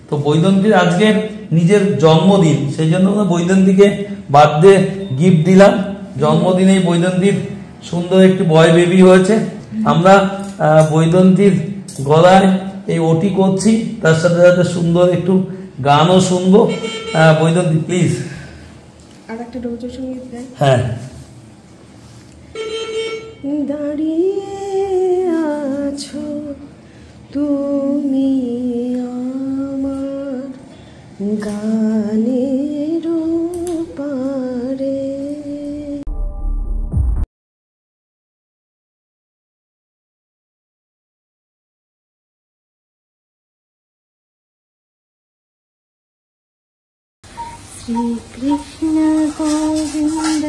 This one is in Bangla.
তো বৈদন্তীর আজকে নিজের জন্মদিন, সেই জন্য বৈদন্তীকে বার্থডে গিফট দিলাম। জন্মদিনে বৈদন্তীর সুন্দর একটি বয় বেবি হয়েছে। আমরা বৈদন্তীর গলায় এই ওটি করছি, তার সাথে সাথে সুন্দর একটু গানও শুনবো। বৈদন্তী প্লিজ আর একটা রবীন্দ্রসঙ্গীত গাই। হ্যাঁ। দাঁড়িয়ে আছো তুমি আমার গানের পারে। শ্রী কৃষ্ণ গোবিন্দ